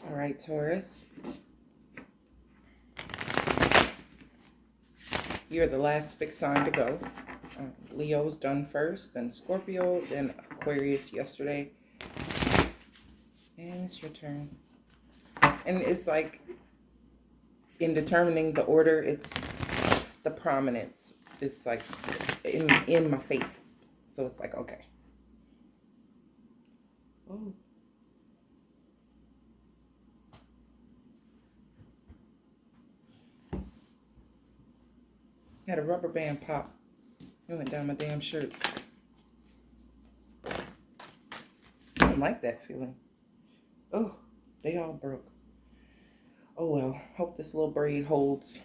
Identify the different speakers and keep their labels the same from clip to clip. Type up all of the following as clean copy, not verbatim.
Speaker 1: All right, Taurus. You're the last fixed sign to go. Leo's done first, then Scorpio, then Aquarius yesterday. And it's your turn. And it's like, in determining the order, it's the prominence. It's like in my face. So it's like, okay. Oh. Had a rubber band pop. It went down my damn shirt. I don't like that feeling. Oh, they all broke. Oh well, hope this little braid holds.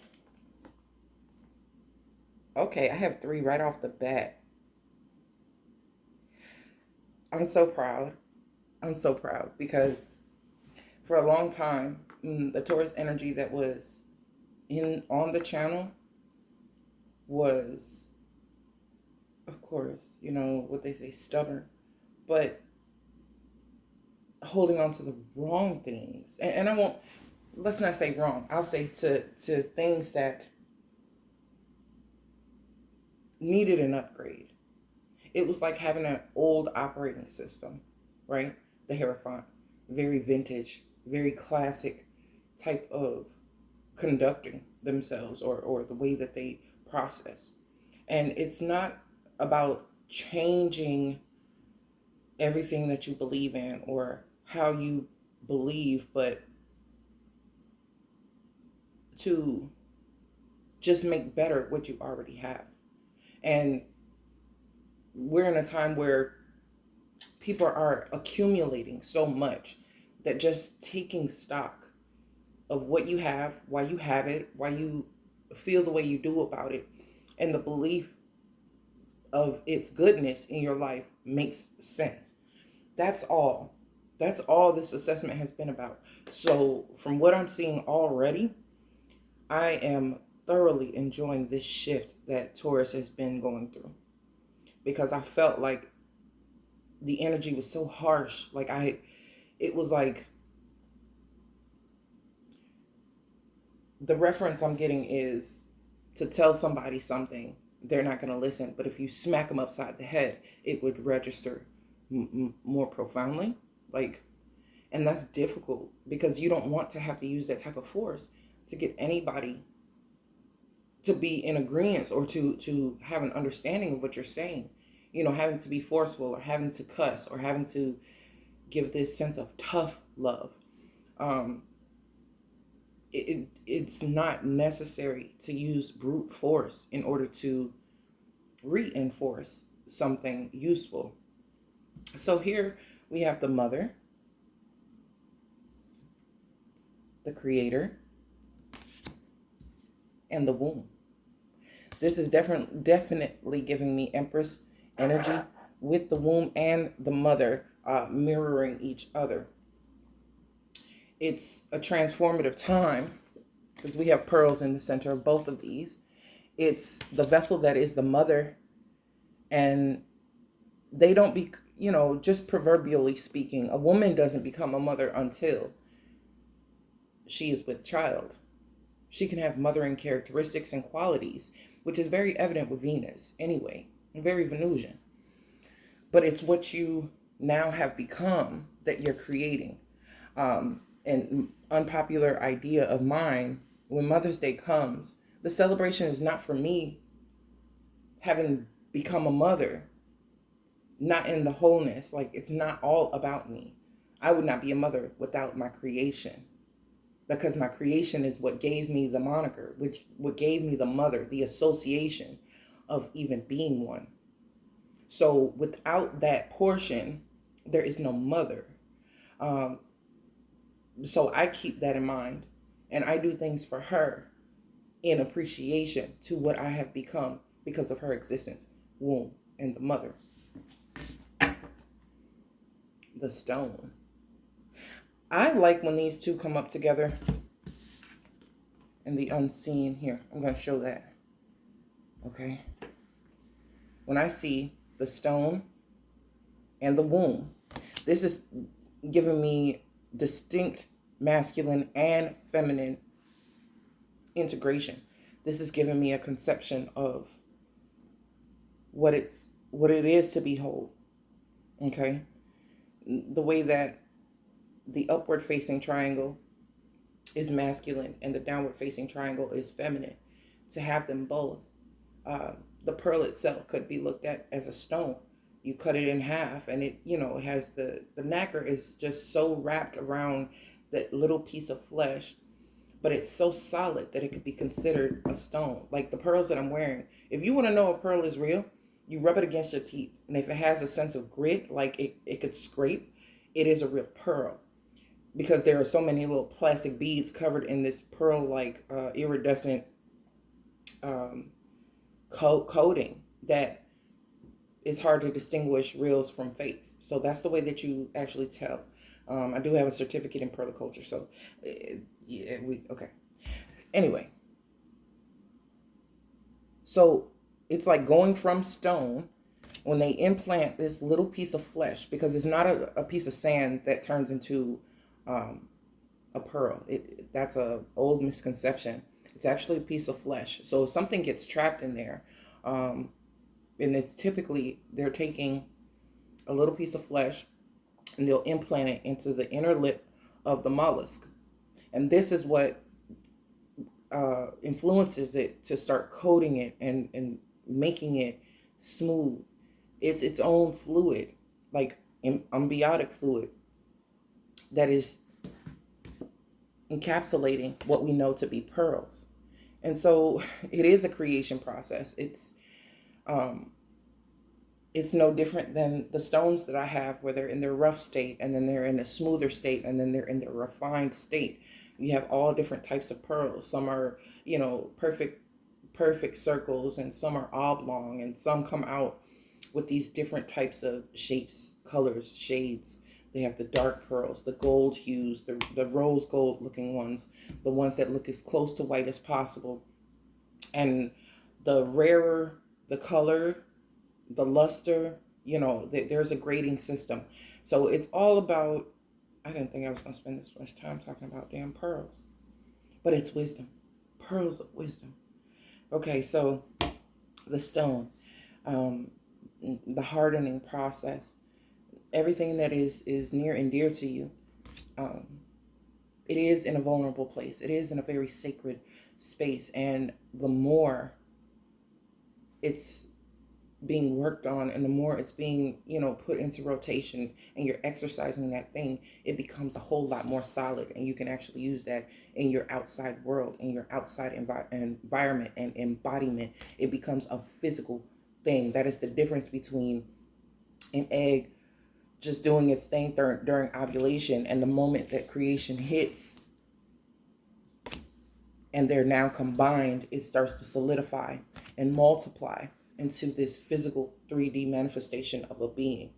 Speaker 1: Okay, I have 3 right off the bat. I'm so proud. I'm so proud because for a long time, the Taurus energy that was on the channel was, of course, you know what they say, stubborn, but holding on to the wrong things. And I won't, let's not say wrong. I'll say to things that needed an upgrade. It was like having an old operating system, right? The Hierophant, very vintage, very classic type of conducting themselves or the way that they process. And it's not about changing everything that you believe in or how you believe, but to just make better what you already have. And we're in a time where people are accumulating so much that just taking stock of what you have, why you have it, why you feel the way you do about it, and the belief of its goodness in your life makes sense. That's all. That's all this assessment has been about. So from what I'm seeing already, I am thoroughly enjoying this shift that Taurus has been going through, because I felt like the energy was so harsh. Like it was like, the reference I'm getting is to tell somebody something, they're not going to listen. But if you smack them upside the head, it would register more profoundly. Like, and that's difficult because you don't want to have to use that type of force to get anybody to be in agreement or to have an understanding of what you're saying. You know, having to be forceful or having to cuss or having to give this sense of tough love. It's not necessary to use brute force in order to reinforce something useful. So here we have the mother, the creator, and the womb. This is definitely giving me Empress energy with the womb and the mother mirroring each other. It's a transformative time because we have pearls in the center of both of these. It's the vessel that is the mother, and they don't be, you know, just proverbially speaking, a woman doesn't become a mother until she is with child. She can have mothering characteristics and qualities, which is very evident with Venus anyway, and very Venusian. But it's what you now have become that you're creating. An unpopular idea of mine, when Mother's Day comes, the celebration is not for me having become a mother, not in the wholeness. Like, it's not all about me. I would not be a mother without my creation, because my creation is what gave me the moniker, what gave me the mother, the association of even being one. So without that portion, there is no mother. So I keep that in mind, and I do things for her in appreciation to what I have become because of her existence, womb, and the mother. The stone. I like when these two come up together in the unseen. Here, I'm going to show that. Okay. When I see the stone and the womb, this is giving me distinct masculine and feminine integration. This is giving me a conception of what it is to be whole. Okay, the way that the upward facing triangle is masculine and the downward facing triangle is feminine. To have them both, the pearl itself could be looked at as a stone. You cut it in half, and it has the nacre is just so wrapped around that little piece of flesh, but it's so solid that it could be considered a stone. Like the pearls that I'm wearing. If you want to know a pearl is real, you rub it against your teeth, and if it has a sense of grit, like it could scrape, it is a real pearl, because there are so many little plastic beads covered in this pearl like iridescent um, coating that it's hard to distinguish reals from fakes. So that's the way that you actually tell. I do have a certificate in permaculture, so yeah, we okay. Anyway, so it's like going from stone when they implant this little piece of flesh, because it's not a piece of sand that turns into a pearl. That's a old misconception. It's actually a piece of flesh. So if something gets trapped in there, and it's typically they're taking a little piece of flesh and they'll implant it into the inner lip of the mollusk. And this is what influences it to start coating it and making it smooth. It's its own fluid, like amniotic fluid, that is encapsulating what we know to be pearls. And so it is a creation process. It's no different than the stones that I have, where they're in their rough state, and then they're in a smoother state, and then they're in their refined state. You have all different types of pearls. Some are, perfect circles, and some are oblong, and some come out with these different types of shapes, colors, shades. They have the dark pearls, the gold hues, the rose gold looking ones, the ones that look as close to white as possible. And the rarer the color, the luster, there's a grading system. So it's all about, I didn't think I was going to spend this much time talking about damn pearls, but it's wisdom, pearls of wisdom. Okay, so the stone, the hardening process, everything that is near and dear to you, it is in a vulnerable place. It is in a very sacred space. And the more it's being worked on, and the more it's being put into rotation, and you're exercising that thing, it becomes a whole lot more solid, and you can actually use that in your outside world, in your outside environment and embodiment. It becomes a physical thing. That is the difference between an egg just doing its thing during ovulation, and the moment that creation hits and they're now combined, it starts to solidify and multiply into this physical 3D manifestation of a being.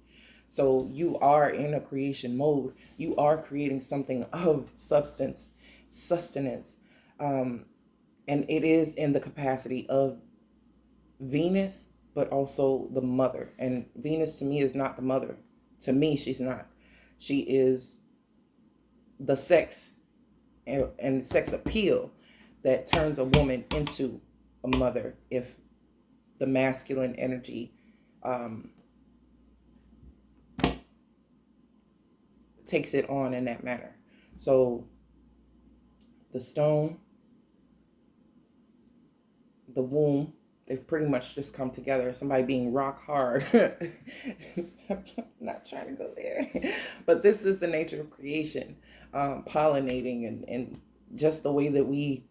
Speaker 1: So you are in a creation mode. You are creating something of substance, sustenance. And it is in the capacity of Venus, but also the mother. And Venus to me is not the mother. To me, she's not. She is the sex and sex appeal that turns a woman into a mother, if the masculine energy takes it on in that manner. So the stone, the womb, they've pretty much just come together. Somebody being rock hard. Not trying to go there. But this is the nature of creation, pollinating and just the way that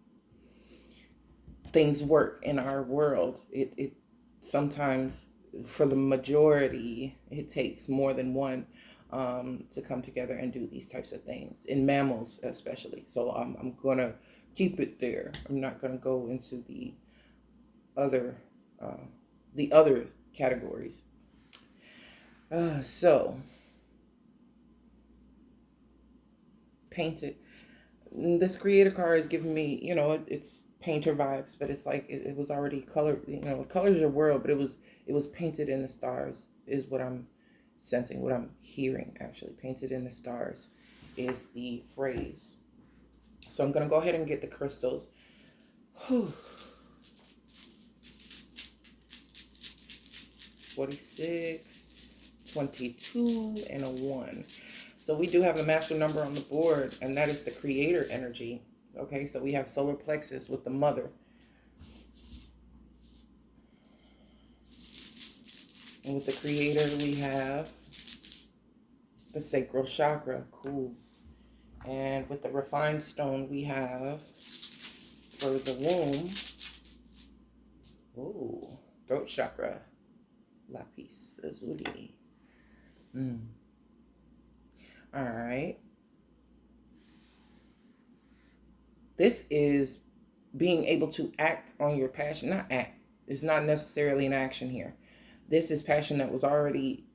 Speaker 1: things work in our world. It sometimes, for the majority, it takes more than one to come together and do these types of things, in mammals especially. So I'm going to keep it there. I'm not going to go into the other categories. So painted. This creator card is giving me, it's painter vibes, but it's like it was already colored. Colors your world, but it was painted in the stars is what I'm sensing, what I'm hearing. Actually, painted in the stars is the phrase. So I'm going to go ahead and get the crystals. Whew. 46, 22, and a 1. So we do have a master number on the board, and that is the creator energy. Okay, so we have solar plexus with the mother. And with the creator, we have the sacral chakra. Cool. And with the refined stone, we have, for the womb, ooh, throat chakra, lapis lazuli. All right. This is being able to act on your passion. Not act. It's not necessarily an action here. This is passion that was already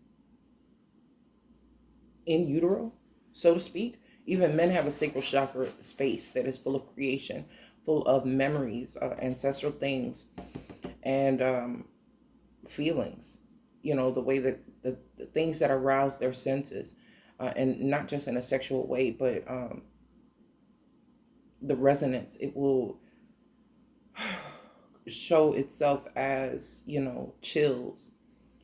Speaker 1: in utero, so to speak. Even men have a sacral chakra space that is full of creation, full of memories, ancestral things, and feelings. You know, the way that the things that arouse their senses, and not just in a sexual way, but the resonance. It will show itself as, you know, chills,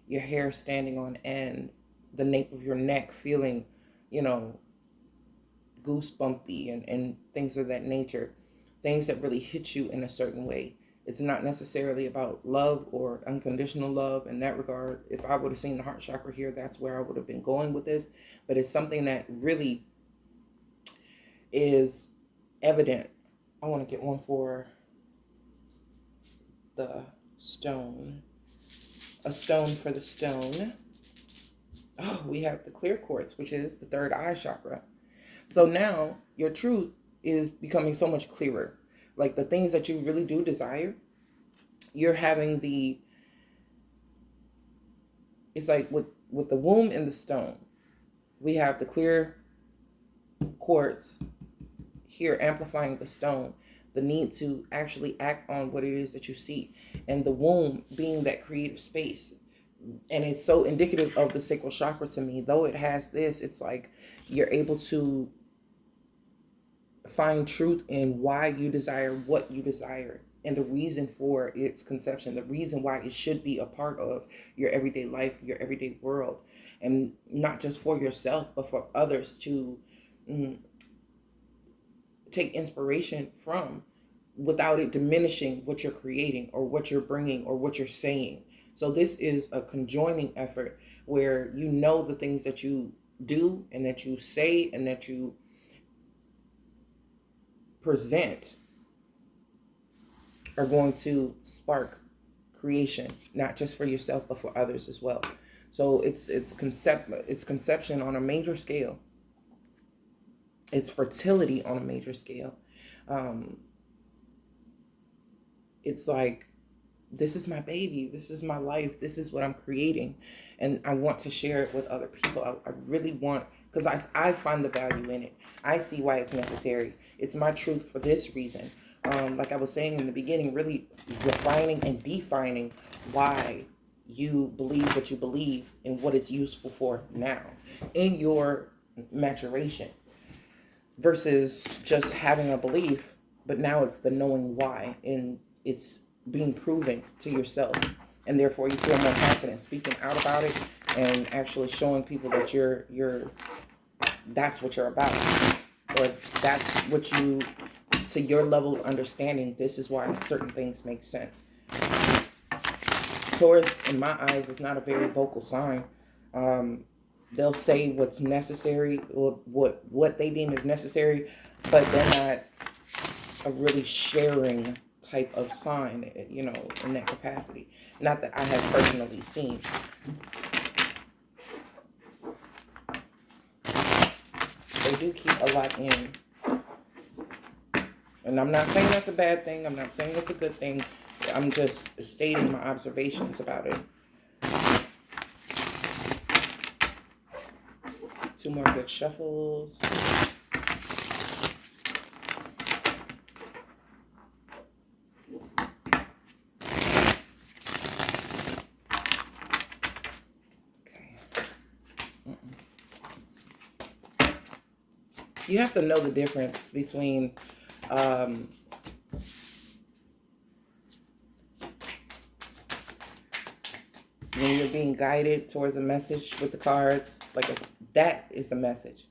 Speaker 1: your hair standing on end, the nape of your neck feeling, you know, goosebumpy, and things of that nature. Things that really hit you in a certain way. It's not necessarily about love or unconditional love in that regard. If I would have seen the heart chakra here, that's where I would have been going with this. But it's something that really is evident. I want to get one for the stone. A stone for the stone. Oh, we have the clear quartz, which is the third eye chakra. So now your truth is becoming so much clearer. Like the things that you really do desire, you're having it's like with the womb and the stone, we have the clear quartz here amplifying the stone, the need to actually act on what it is that you see, and the womb being that creative space. And it's so indicative of the sacral chakra to me. Though it has this, it's like you're able to find truth in why you desire what you desire, and the reason for its conception, the reason why it should be a part of your everyday life, your everyday world, and not just for yourself, but for others to take inspiration from, without it diminishing what you're creating or what you're bringing or what you're saying. So this is a conjoining effort where you know the things that you do and that you say and that you present are going to spark creation, not just for yourself but for others as well. So it's conception on a major scale. It's fertility on a major scale. It's like, this is my baby, this is my life, this is what I'm creating, and I want to share it with other people. I really want, because I find the value in it. I see why it's necessary. It's my truth for this reason. Like I was saying in the beginning, really refining and defining why you believe what you believe and what it's useful for now in your maturation, versus just having a belief, but now it's the knowing why, and it's being proven to yourself, and therefore you feel more confident speaking out about it and actually showing people that you're that's what you're about, or that's what you, to your level of understanding, this is why certain things make sense. Taurus, in my eyes, is not a very vocal sign. They'll say what's necessary, or what they deem is necessary, but they're not a really sharing type of sign, you know, in that capacity. Not that I have personally seen. They do keep a lot in. And I'm not saying that's a bad thing. I'm not saying it's a good thing. I'm just stating my observations about it. Two more good shuffles. You have to know the difference between Um, when you're being guided towards a message with the cards, like that is the message.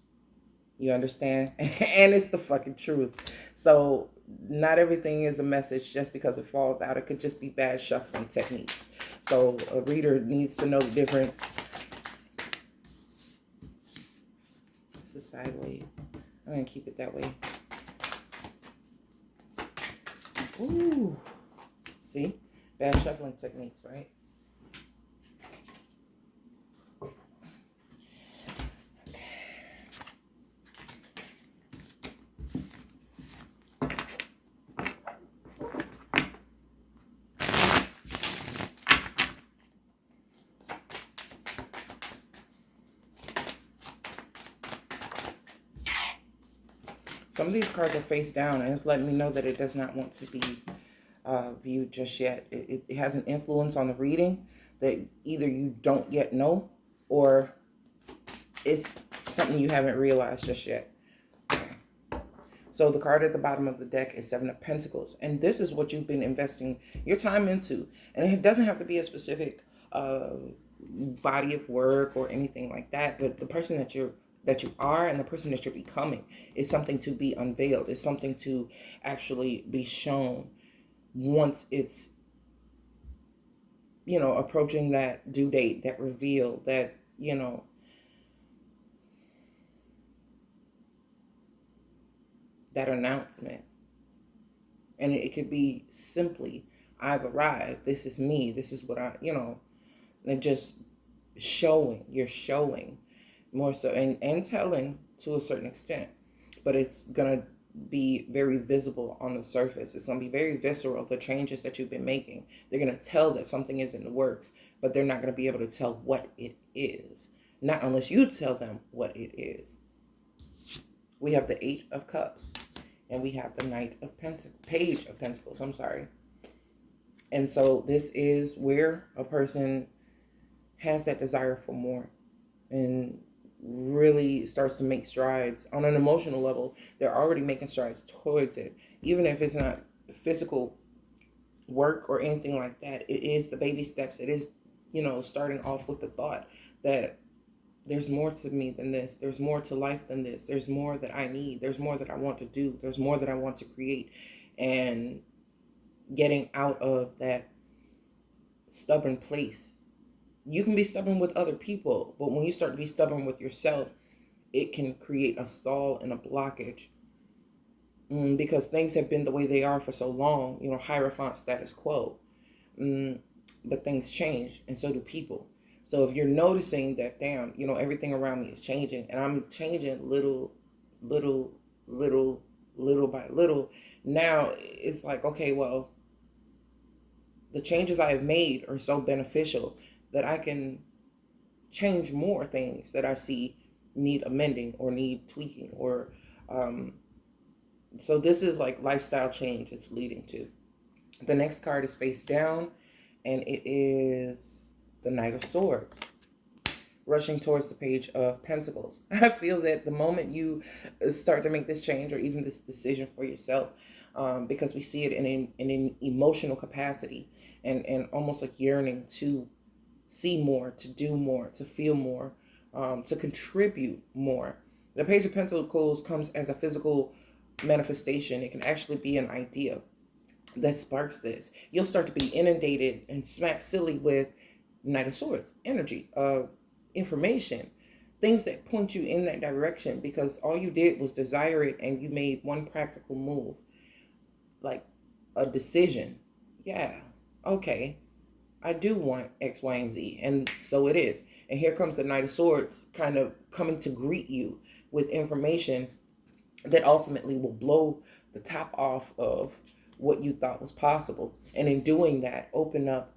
Speaker 1: You understand? And it's the fucking truth. So not everything is a message just because it falls out. It could just be bad shuffling techniques. So a reader needs to know the difference. This is sideways. I'm gonna keep it that way. Ooh. See? Bad shuffling techniques, right? Some of these cards are face down, and it's letting me know that it does not want to be viewed just yet. It has an influence on the reading that either you don't yet know, or it's something you haven't realized just yet. So the card at the bottom of the deck is Seven of Pentacles. And this is what you've been investing your time into. And it doesn't have to be a specific body of work or anything like that. But the person that you are and the person that you're becoming is something to be unveiled. It's something to actually be shown once it's, approaching that due date, that reveal, that, that announcement. And it could be simply, I've arrived. This is me. This is what and just you're showing more so and telling to a certain extent. But it's going to be very visible on the surface. It's going to be very visceral, the changes that you've been making. They're going to tell that something is in the works, but they're not going to be able to tell what it is. Not unless you tell them what it is. We have the Eight of Cups. And we have the Page of Pentacles, I'm sorry. And so this is where a person has that desire for more and really starts to make strides on an emotional level. They're already making strides towards it. Even if it's not physical work or anything like that, it is the baby steps. It is, starting off with the thought that there's more to me than this. There's more to life than this. There's more that I need. There's more that I want to do. There's more that I want to create. And getting out of that stubborn place. You can be stubborn with other people, but when you start to be stubborn with yourself, it can create a stall and a blockage. Because things have been the way they are for so long, Hierophant status quo. But things change, and so do people. So if you're noticing that, damn, everything around me is changing, and I'm changing little by little, now it's like, okay, well, the changes I have made are so beneficial that I can change more things that I see need amending or need tweaking, or so this is like lifestyle change it's leading to. The next card is face down, and it is the Knight of Swords, rushing towards the Page of Pentacles. I feel that the moment you start to make this change or even this decision for yourself, because we see it in an emotional capacity and almost like yearning to see more, to do more, to feel more, to contribute more. The Page of Pentacles comes as a physical manifestation. It can actually be an idea that sparks this. You'll start to be inundated and smack silly with Knight of Swords energy, information, things that point you in that direction, because all you did was desire it and you made one practical move, like a decision. Yeah, okay, I do want X, Y, and Z, and so it is. And here comes the Knight of Swords kind of coming to greet you with information that ultimately will blow the top off of what you thought was possible. And in doing that, open up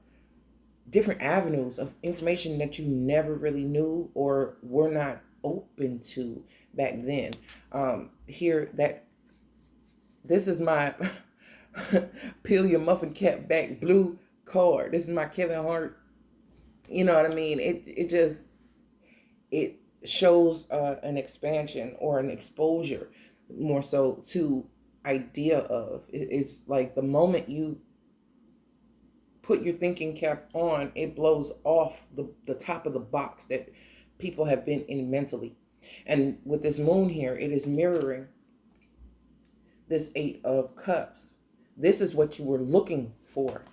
Speaker 1: different avenues of information that you never really knew or were not open to back then. Here, that this is my peel your muffin cap back blue card. This is my Kevin Hart. You know what I mean? It shows an expansion or an exposure more so to idea of. It's like the moment you put your thinking cap on, it blows off the top of the box that people have been in mentally. And with this moon here, it is mirroring this Eight of Cups. This is what you were looking for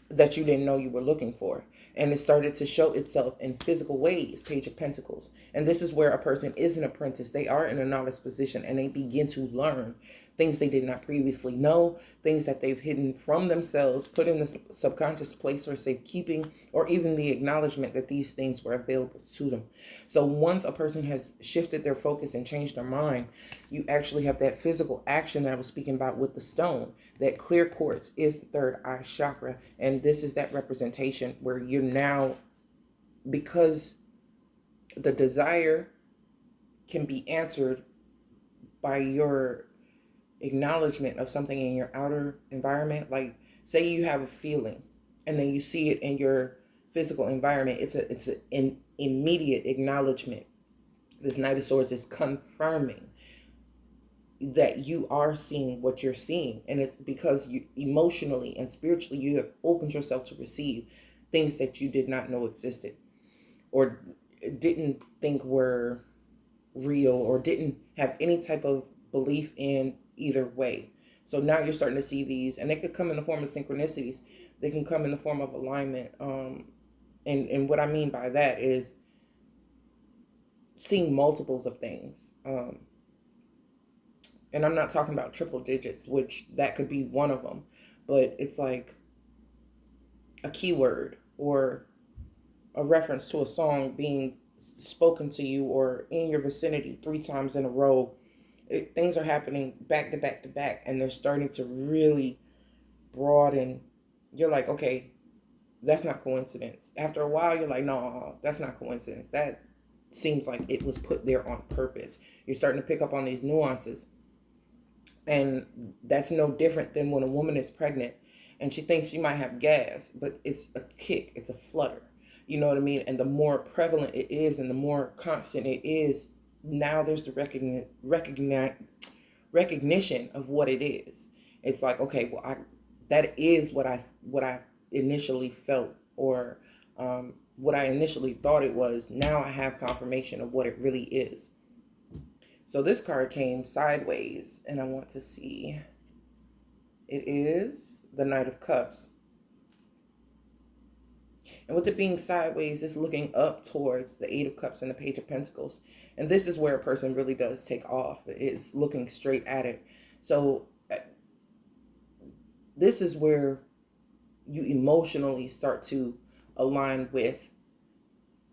Speaker 1: that you didn't know you were looking for. And it started to show itself in physical ways, Page of Pentacles. And this is where a person is an apprentice. They are in a novice position and they begin to learn things they did not previously know, things that they've hidden from themselves, put in the subconscious place for safekeeping, or even the acknowledgement that these things were available to them. So once a person has shifted their focus and changed their mind, you actually have that physical action that I was speaking about with the stone. That clear quartz is the third eye chakra. And this is that representation where you're now, because the desire can be answered by your acknowledgement of something in your outer environment. Like, say you have a feeling and then you see it in your physical environment. It's an immediate acknowledgement. This Knight of Swords is confirming that you are seeing what you're seeing, and it's because you emotionally and spiritually you have opened yourself to receive things that you did not know existed, or didn't think were real, or didn't have any type of belief in either way. So now you're starting to see these, and they could come in the form of synchronicities. They can come in the form of alignment. And what I mean by that is seeing multiples of things. And I'm not talking about triple digits, which that could be one of them, but it's like a keyword or a reference to a song being spoken to you or in your vicinity 3 times in a row. Things are happening back to back to back, and they're starting to really broaden. You're like, okay, that's not coincidence. After a while, you're like, no, that's not coincidence. That seems like it was put there on purpose. You're starting to pick up on these nuances. And that's no different than when a woman is pregnant and she thinks she might have gas, but it's a kick, it's a flutter. You know what I mean? And the more prevalent it is and the more constant it is, now there's the recognition of what it is. It's like, okay, well, that is what I initially felt, or what I initially thought it was. Now I have confirmation of what it really is. So this card came sideways, and I want to see. It is the Knight of Cups. And with it being sideways, it's looking up towards the Eight of Cups and the Page of Pentacles. And this is where a person really does take off. It's looking straight at it. So this is where you emotionally start to align with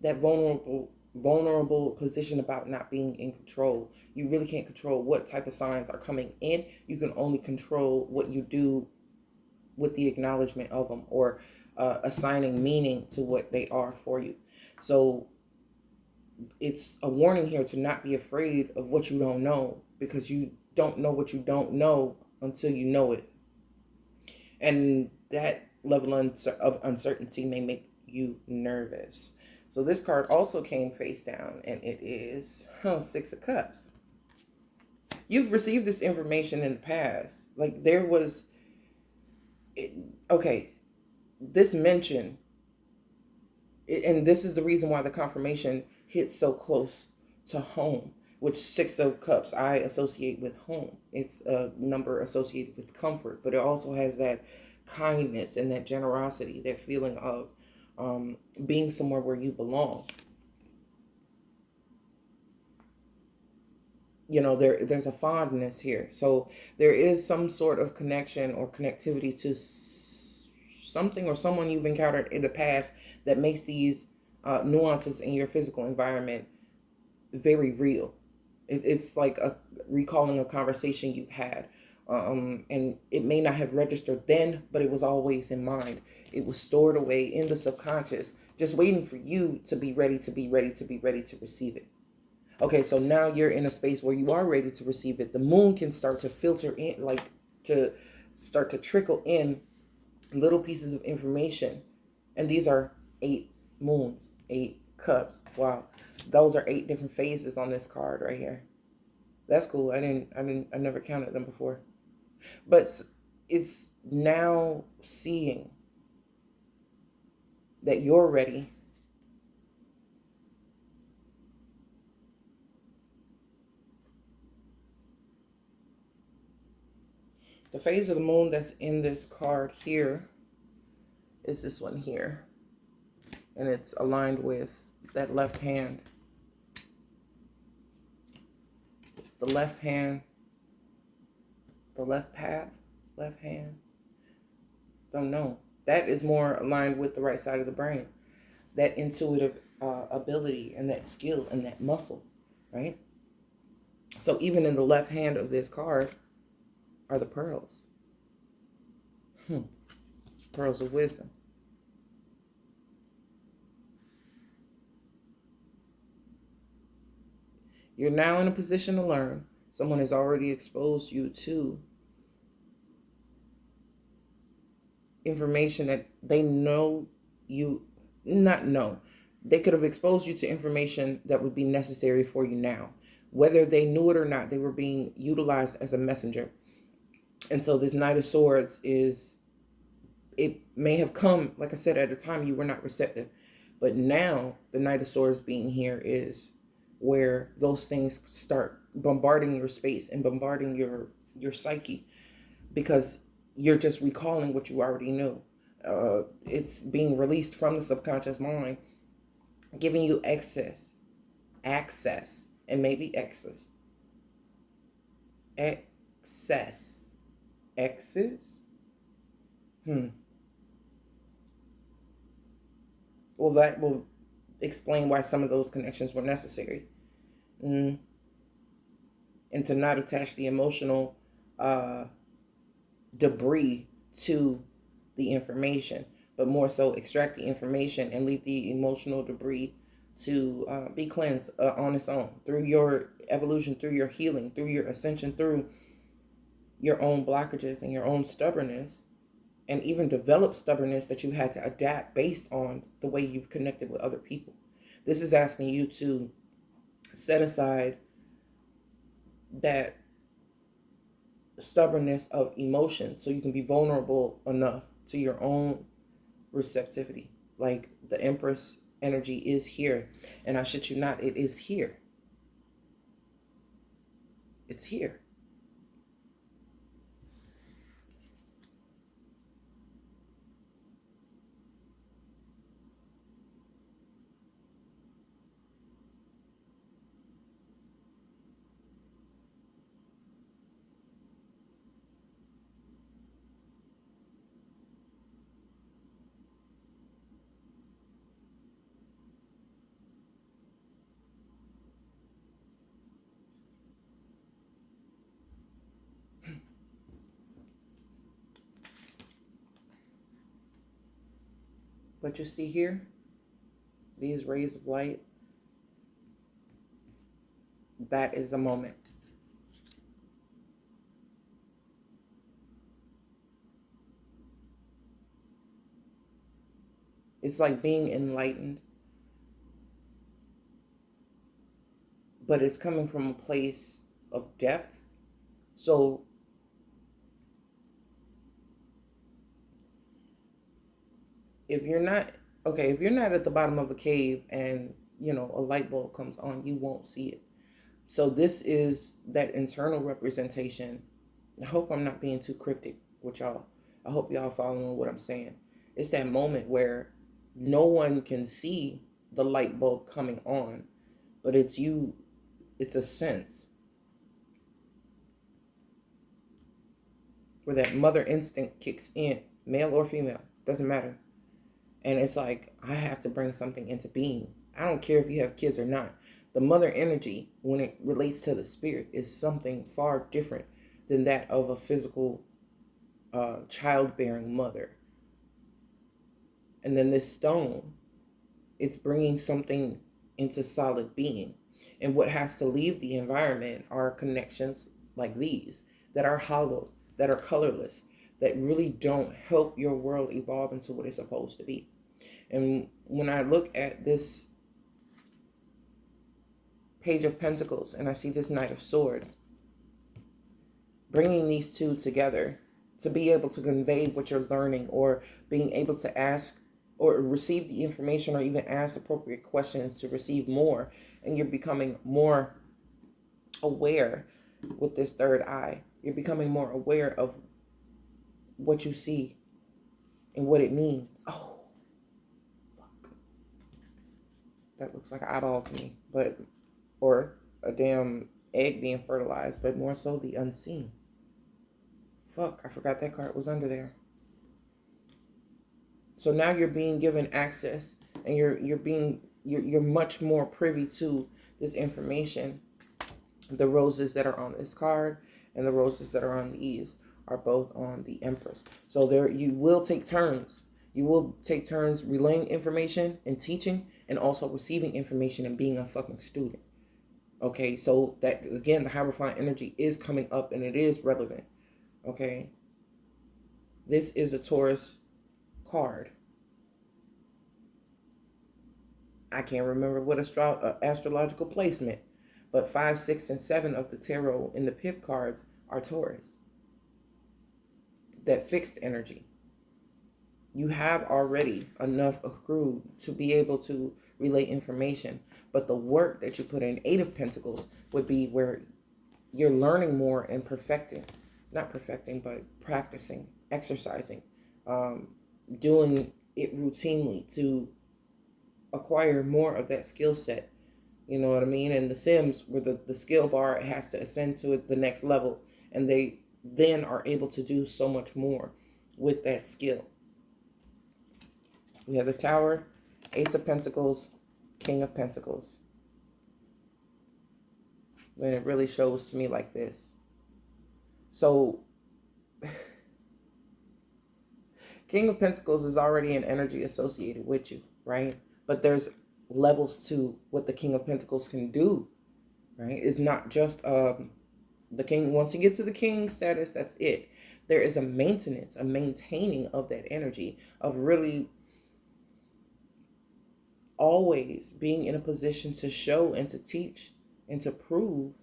Speaker 1: that vulnerable position about not being in control. You really can't control what type of signs are coming in. You can only control what you do with the acknowledgement of them, or assigning meaning to what they are for you. So it's a warning here to not be afraid of what you don't know, because you don't know what you don't know until you know it. And that level of uncertainty may make you nervous. So this card also came face down, and it is Six of Cups. You've received this information in the past. Like there was, okay, this mention, and this is the reason why the confirmation hits so close to home, which Six of Cups I associate with home. It's a number associated with comfort, but it also has that kindness and that generosity, that feeling of being somewhere where you belong. You know, there's a fondness here. So there is some sort of connection or connectivity to something or someone you've encountered in the past that makes these nuances in your physical environment very real. It's like recalling a conversation you've had. And it may not have registered then, but it was always in mind. It was stored away in the subconscious, just waiting for you to be ready to receive it. Okay, so now you're in a space where you are ready to receive it. The moon can start to filter in, like to start to trickle in little pieces of information. And these are 8 moons, 8 cups. Wow. Those are 8 different phases on this card right here. That's cool. I never counted them before. But it's now seeing that you're ready. The phase of the moon that's in this card here is this one here. And it's aligned with that left hand. The left hand, the left path, left hand. Don't know. That is more aligned with the right side of the brain. That intuitive ability and that skill and that muscle, right? So even in the left hand of this card are the pearls. Pearls of wisdom. You're now in a position to learn. Someone has already exposed you to information that they know you not know. They could have exposed you to information that would be necessary for you now. Whether they knew it or not, they were being utilized as a messenger. And so this Knight of Swords is, it may have come, like I said, at a time you were not receptive. But now the Knight of Swords being here is where those things start bombarding your space and bombarding your psyche, because you're just recalling what you already knew. It's being released from the subconscious mind, giving you access, and maybe excess, excess, X's. Well, that will explain why some of those connections were necessary. And to not attach the emotional debris to the information, but more so extract the information and leave the emotional debris to be cleansed on its own through your evolution, through your healing, through your ascension, through your own blockages and your own stubbornness, and even develop stubbornness that you had to adapt based on the way you've connected with other people. This is asking you to set aside that stubbornness of emotion so you can be vulnerable enough to your own receptivity. Like the Empress energy is here, and I shit you not, it is here. It's here. But you see here, these rays of light, that is the moment. It's like being enlightened, but it's coming from a place of depth. So if you're not, okay, if you're not at the bottom of a cave and, a light bulb comes on, you won't see it. So this is that internal representation. I hope I'm not being too cryptic with y'all. I hope y'all following what I'm saying. It's that moment where no one can see the light bulb coming on, but it's you, it's a sense where that mother instinct kicks in, male or female, doesn't matter. And it's like, I have to bring something into being. I don't care if you have kids or not. The mother energy, when it relates to the spirit, is something far different than that of a physical childbearing mother. And then this stone, it's bringing something into solid being. And what has to leave the environment are connections like these that are hollow, that are colorless, that really don't help your world evolve into what it's supposed to be. And when I look at this Page of Pentacles and I see this Knight of Swords, bringing these two together to be able to convey what you're learning, or being able to ask or receive the information, or even ask appropriate questions to receive more. And you're becoming more aware with this third eye. You're becoming more aware of what you see and what it means. Oh, fuck. That looks like an eyeball to me, but, or a damn egg being fertilized, but more so the unseen. Fuck, I forgot that card was under there. So now you're being given access, and you're much more privy to this information. The roses that are on this card and the roses that are on these are both on the Empress. So there, you will take turns. You will take turns relaying information and teaching, and also receiving information and being a fucking student. Okay, so that, again, the Hierophant energy is coming up, and it is relevant. Okay, this is a Taurus card. I can't remember what astrological placement, but 5, 6, and 7 of the tarot in the pip cards are Taurus. That fixed energy. You have already enough accrued to be able to relay information, but the work that you put in, 8 of Pentacles, would be where you're learning more and perfecting. Not perfecting, but practicing, exercising, doing it routinely to acquire more of that skill set. You know what I mean? And the Sims, where the skill bar has to ascend to the next level, and they then are able to do so much more with that skill. We have the Tower, Ace of Pentacles, King of Pentacles. Then it really shows to me like this. So King of Pentacles is already an energy associated with you, right? But there's levels to what the King of Pentacles can do, right? It's not just the king. Once you get to the king status, that's it. There is a maintenance, a maintaining of that energy, of really always being in a position to show and to teach and to prove,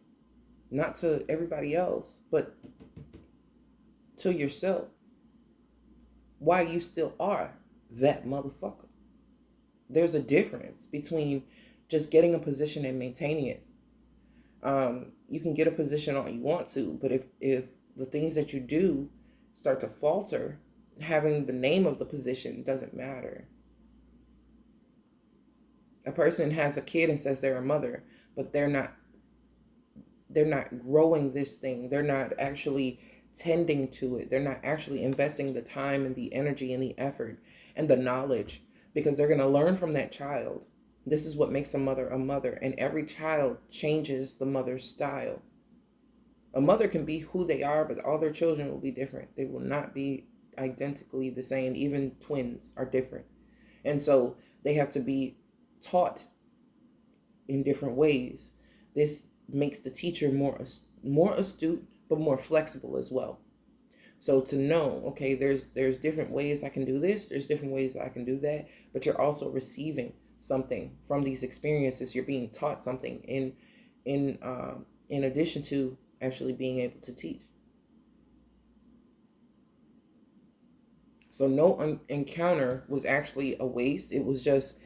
Speaker 1: not to everybody else, but to yourself, why you still are that motherfucker. There's a difference between just getting a position and maintaining it. You can get a position all you want to, but if the things that you do start to falter, having the name of the position doesn't matter. A person has a kid and says they're a mother, but they're not growing this thing. They're not actually tending to it. They're not actually investing the time and the energy and the effort and the knowledge, because they're going to learn from that child. This is what makes a mother, and every child changes the mother's style. A mother can be who they are, but all their children will be different. They will not be identically the same. Even twins are different. And so they have to be taught in different ways. This makes the teacher more astute, but more flexible as well. So to know, okay, there's different ways I can do this, there's different ways that I can do that, but you're also receiving something from these experiences. You're being taught something in addition to actually being able to teach. So no encounter was actually a waste. It was just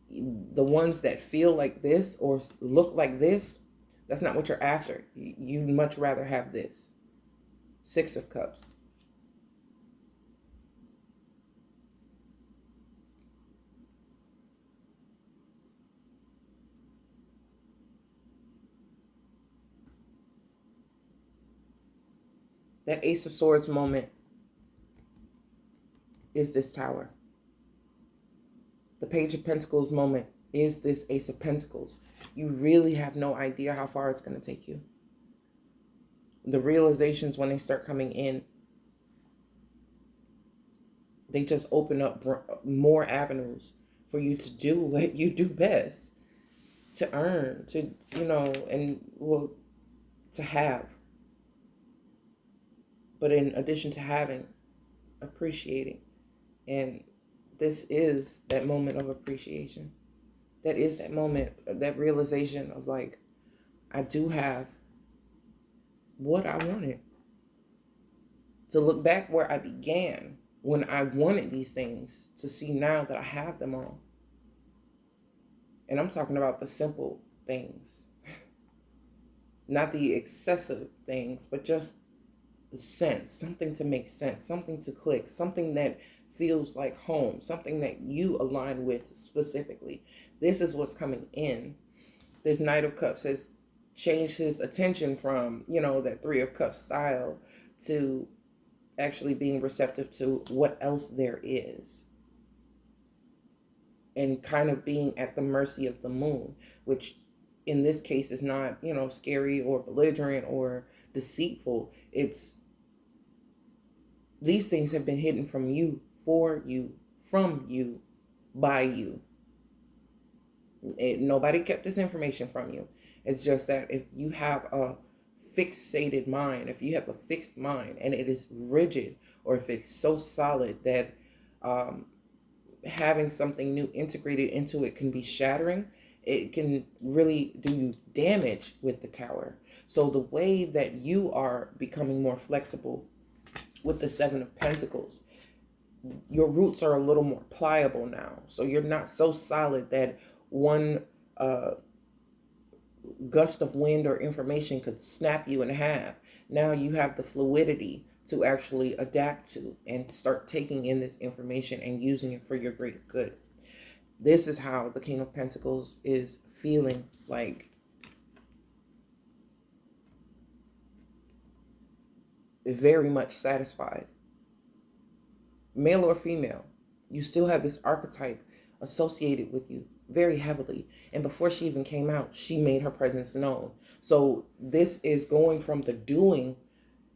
Speaker 1: the ones that feel like this or look like this. That's not what you're after. You'd much rather have this. 6 of Cups. That Ace of Swords moment is this Tower. The Page of Pentacles moment is this Ace of Pentacles. You really have no idea how far it's going to take you. The realizations, when they start coming in, they just open up more avenues for you to do what you do best. To earn, to, and well, to have. But in addition to having, appreciating. And this is that moment of appreciation. That is that moment, that realization of like, I do have what I wanted. to look back where I began when I wanted these things, to see now that I have them all. And I'm talking about the simple things, not the excessive things, but just the sense, something to make sense, something to click, something that feels like home, something that you align with specifically. This is what's coming in. This Knight of Cups has changed his attention from, that Three of Cups style to actually being receptive to what else there is, and kind of being at the mercy of the moon, which in this case is not, scary or belligerent or deceitful. It's, these things have been hidden from you, for you, from you, by you. Nobody kept this information from you. It's just that if you have a fixated mind, if you have a fixed mind and it is rigid, or if it's so solid that having something new integrated into it can be shattering, it can really do you damage with the Tower. So the way that you are becoming more flexible with the Seven of Pentacles, your roots are a little more pliable now. So you're not so solid that one gust of wind or information could snap you in half. Now you have the fluidity to actually adapt to and start taking in this information and using it for your greater good. This is how the King of Pentacles is feeling like. Very much satisfied. Male or female, you still have this archetype associated with you very heavily. And before she even came out, she made her presence known. So this is going from the doing,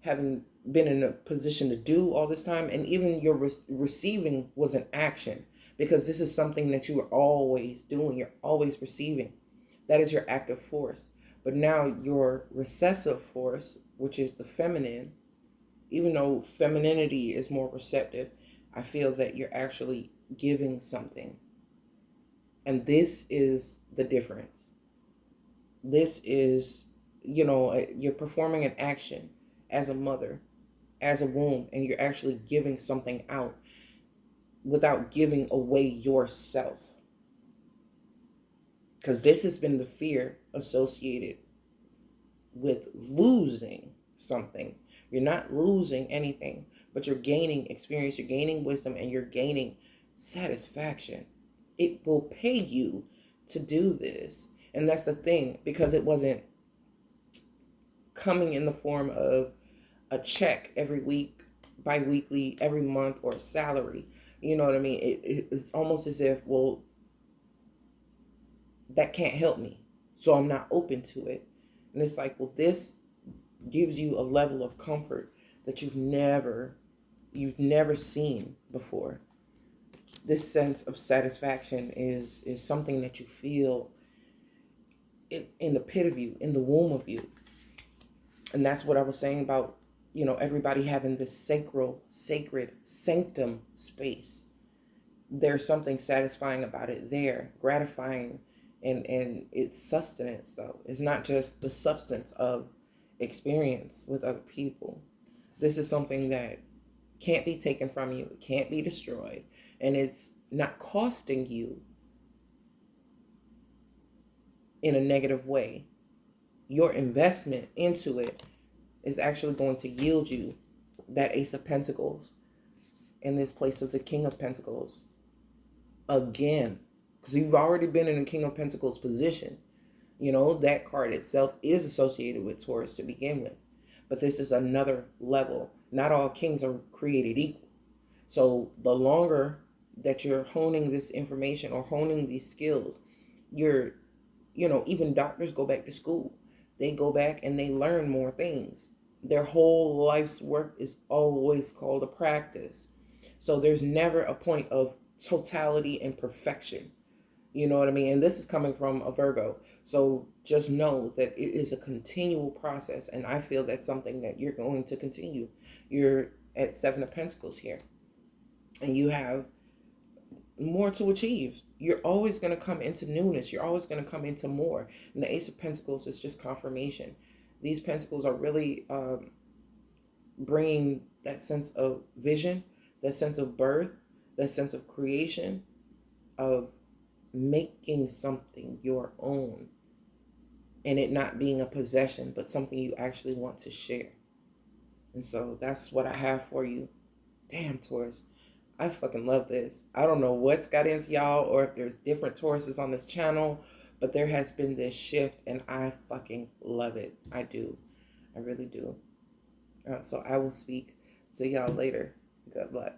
Speaker 1: having been in a position to do all this time, and even your receiving was an action, because this is something that you are always doing. You're always receiving. That is your active force. But now your recessive force, which is the feminine, even though femininity is more receptive, I feel that you're actually giving something. And this is the difference. This is, you're performing an action as a mother, as a womb, and you're actually giving something out without giving away yourself. Because this has been the fear associated with losing something. You're not losing anything, but you're gaining experience, you're gaining wisdom, and you're gaining satisfaction. It will pay you to do this. And that's the thing, because it wasn't coming in the form of a check every week, bi-weekly, every month, or a salary. You know what I mean? It's almost as if, well, that can't help me, so I'm not open to it. And it's like, well, this gives you a level of comfort that you've never seen before. This sense of satisfaction is something that you feel in the pit of you, in the womb of you. And that's what I was saying about, everybody having this sacred sanctum space. There's something satisfying about it there, gratifying, and it's sustenance, though. It's not just the substance of experience with other people. This is something that can't be taken from you, it can't be destroyed, and it's not costing you in a negative way. Your investment into it is actually going to yield you that Ace of Pentacles in this place of the King of Pentacles again, because you've already been in the King of Pentacles position. That card itself is associated with Taurus to begin with, but this is another level. Not all kings are created equal. So the longer that you're honing this information or honing these skills, even doctors go back to school. They go back and they learn more things. Their whole life's work is always called a practice. So there's never a point of totality and perfection. You know what I mean? And this is coming from a Virgo. So just know that it is a continual process. And I feel that's something that you're going to continue. You're at Seven of Pentacles here. And you have more to achieve. You're always going to come into newness. You're always going to come into more. And the Ace of Pentacles is just confirmation. These pentacles are really bringing that sense of vision, that sense of birth, that sense of creation, of making something your own, and it not being a possession, but something you actually want to share. And so that's what I have for you. Damn, Taurus. I fucking love this. I don't know what's got into y'all or if there's different Tauruses on this channel, but there has been this shift and I fucking love it. I do. I really do. So I will speak to y'all later. Good luck.